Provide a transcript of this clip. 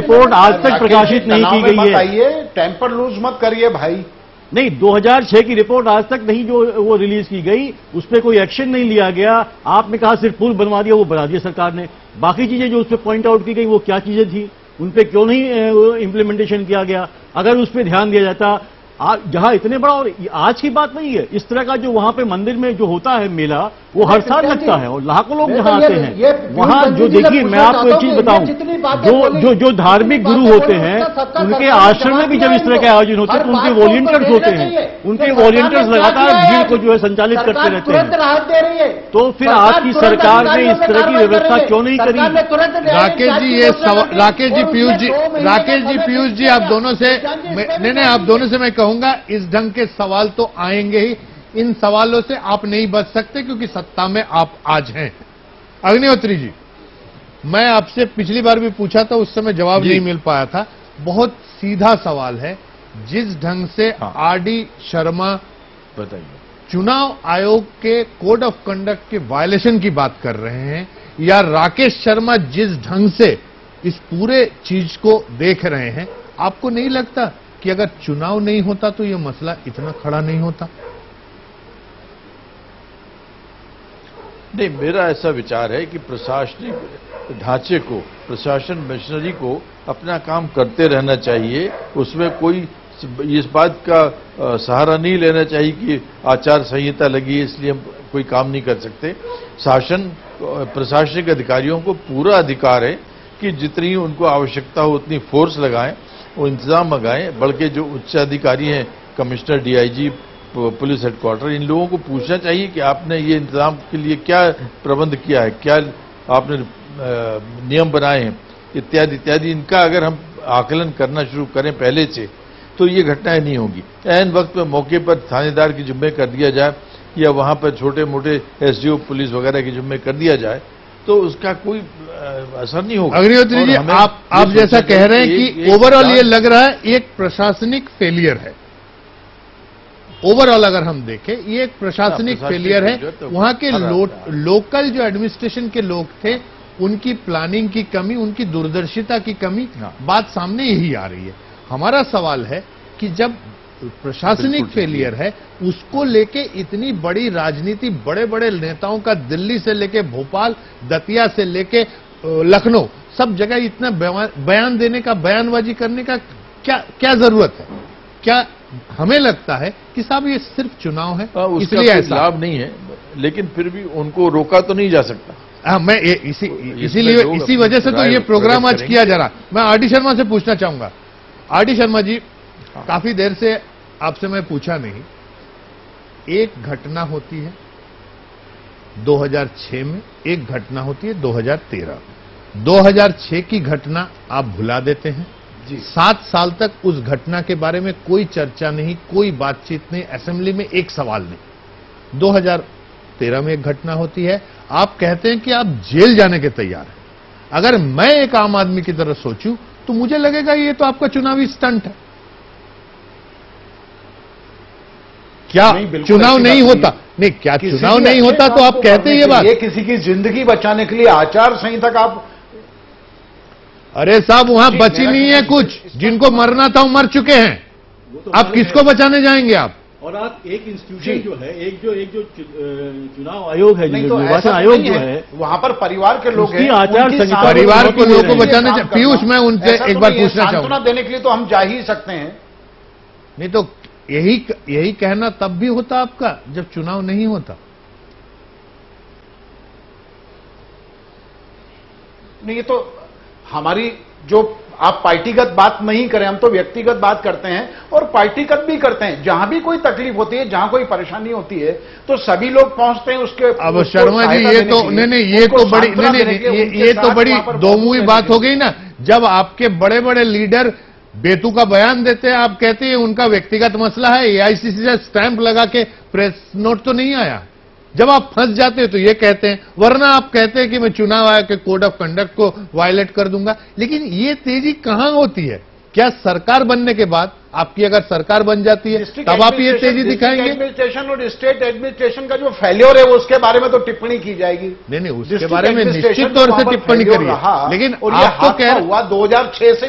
Report आज तक प्रकाशित नहीं की गई है। टेम्पर लूज मत करिए भाई। नहीं, 2006 की रिपोर्ट आज तक नहीं जो वो रिलीज की गई, उस पर कोई एक्शन नहीं लिया गया। आपने कहा सिर्फ पुल बनवा दिया, वो बना दिया सरकार ने। बाकी चीजें जो उस पर पॉइंट आउट की गई वो क्या चीजें थी, उन पर क्यों नहीं इंप्लीमेंटेशन किया गया? अगर उस पर ध्यान दिया जाता, जहां इतने बड़ा, और आज की बात नहीं है, इस तरह का जो वहां पे मंदिर में जो होता है मेला, वो हर साल लगता है और लाखों लोग जहां आते हैं वहां जो, देखिए मैं आपको एक चीज बताऊं, जो धार्मिक गुरु होते हैं उनके आश्रम में भी जब इस तरह के आयोजन होते हैं तो उनके वॉलंटियर्स होते हैं, उनके वॉलंटियर्स लगातार भीड़ को जो है संचालित करते रहते हैं। तो फिर आपकी सरकार ने इस तरह की व्यवस्था क्यों नहीं करी? राकेश जी, ये राकेश जी, पीयूष जी, आप दोनों से नहीं, आप दोनों से मैं कहूंगा इस ढंग के सवाल तो आएंगे ही। इन सवालों से आप नहीं बच सकते क्योंकि सत्ता में आप आज हैं। अग्निहोत्री जी, मैं आपसे पिछली बार भी पूछा था, उस समय जवाब नहीं मिल पाया था। बहुत सीधा सवाल है, जिस ढंग से आरडी शर्मा बताइए चुनाव आयोग के कोड ऑफ कंडक्ट के वायलेशन की बात कर रहे हैं, या राकेश शर्मा जिस ढंग से इस पूरे चीज को देख रहे हैं, आपको नहीं लगता कि अगर चुनाव नहीं होता तो यह मसला इतना खड़ा नहीं होता? नहीं, मेरा ऐसा विचार है कि प्रशासनिक ढांचे को, प्रशासन मशीनरी को अपना काम करते रहना चाहिए। उसमें कोई इस बात का सहारा नहीं लेना चाहिए कि आचार संहिता लगी इसलिए हम कोई काम नहीं कर सकते। शासन, प्रशासनिक अधिकारियों को पूरा अधिकार है कि जितनी उनको आवश्यकता हो उतनी फोर्स लगाएं, वो इंतजाम लगाएं। बल्कि जो उच्च अधिकारी हैं, कमिश्नर, डीआईजी, पुलिस हेडक्वार्टर, इन लोगों को पूछना चाहिए कि आपने ये इंतजाम के लिए क्या प्रबंध किया है, क्या आपने नियम बनाए हैं, इत्यादि इत्यादि। इनका अगर हम आकलन करना शुरू करें पहले से तो ये घटनाएं नहीं होंगी। ऐन वक्त पर मौके पर थानेदार की जिम्मे कर दिया जाए या वहां पर छोटे मोटे एसडीओ पुलिस वगैरह की जिम्मे कर दिया जाए तो उसका कोई असर नहीं होगा। अग्निहोत्री जी, आप जैसा कह रहे हैं कि ओवरऑल ये लग रहा है एक प्रशासनिक फेलियर है। ओवरऑल अगर हम देखें ये एक प्रशासनिक फेलियर है। वहां के लोकल जो एडमिनिस्ट्रेशन के लोग थे उनकी प्लानिंग की कमी, उनकी दूरदर्शिता की कमी, बात सामने यही आ रही है। हमारा सवाल है कि जब प्रशासनिक फेलियर है, उसको लेके इतनी बड़ी राजनीति, बड़े बड़े नेताओं का दिल्ली से लेके भोपाल, दतिया से लेके लखनऊ, सब जगह इतना बयान देने का, बयानबाजी करने का क्या जरूरत है? क्या हमें लगता है कि साहब ये सिर्फ चुनाव है इसलिए ऐसा लाभ नहीं है, लेकिन फिर भी उनको रोका तो नहीं जा सकता। मैं इसीलिए इसी वजह से तो ये प्रोग्राम आज किया जा रहा। मैं आरडी शर्मा से पूछना चाहूंगा। आरडी शर्मा जी, काफी देर से आपसे मैं पूछा नहीं, एक घटना होती है 2006 में, एक घटना होती है 2013। 2006 की घटना आप भुला देते हैं जी। 7 साल तक उस घटना के बारे में कोई चर्चा नहीं, कोई बातचीत नहीं, असेंबली में एक सवाल नहीं। 2013 में एक घटना होती है, आप कहते हैं कि आप जेल जाने के तैयार हैं। अगर मैं एक आम आदमी की तरह सोचूं तो मुझे लगेगा ये तो आपका चुनावी स्टंट है। क्या चुनाव नहीं होता? नहीं, क्या चुनाव नहीं होता तो आप कहते हैं ये बात? ये किसी की जिंदगी बचाने के लिए आचार संहिता का आप, अरे साहब वहां बची नहीं है कुछ, जिनको मरना था वो मर चुके हैं। आप किसको बचाने जाएंगे आप? और आप एक इंस्टीट्यूशन जो है, एक जो चुनाव आयोग है, जो निर्वाचन आयोग जो है, वहां पर परिवार के लोग हैं, आचार संहिता, परिवार को लोगों को बचाने। पीयूष, मैं उनसे एक बार पूछना चाहूंगा। देने के लिए तो हम जा ही सकते हैं। नहीं तो यही कहना तब भी होता आपका जब चुनाव नहीं होता। नहीं, ये तो हमारी जो आप पार्टीगत बात नहीं करें, हम तो व्यक्तिगत बात करते हैं और पार्टीगत भी करते हैं। जहां भी कोई तकलीफ होती है, जहां कोई परेशानी होती है तो सभी लोग पहुंचते हैं उसके। अब शर्मा जी, ये तो ये तो बड़ी दोमुही बात हो गई ना। जब आपके बड़े बड़े लीडर बेतु का बयान देते हैं, आप कहते हैं उनका व्यक्तिगत मसला है, एआईसीसी से स्टैंप लगा के प्रेस नोट तो नहीं आया। जब आप फंस जाते हैं तो ये कहते हैं, वरना आप कहते हैं कि मैं चुनाव आयोग के कोड ऑफ कंडक्ट को वायलेट कर दूंगा। लेकिन ये तेजी कहां होती है? क्या सरकार बनने के बाद, आपकी अगर सरकार बन जाती है तब आप ये तेजी दिखाएंगे? एडमिनिस्ट्रेशन और स्टेट एडमिनिस्ट्रेशन का जो फेल्योर है वो उसके बारे में तो टिप्पणी की जाएगी। नहीं, उसके बारे में निश्चित तौर से टिप्पणी करिए, लेकिन आपको कह 2006 से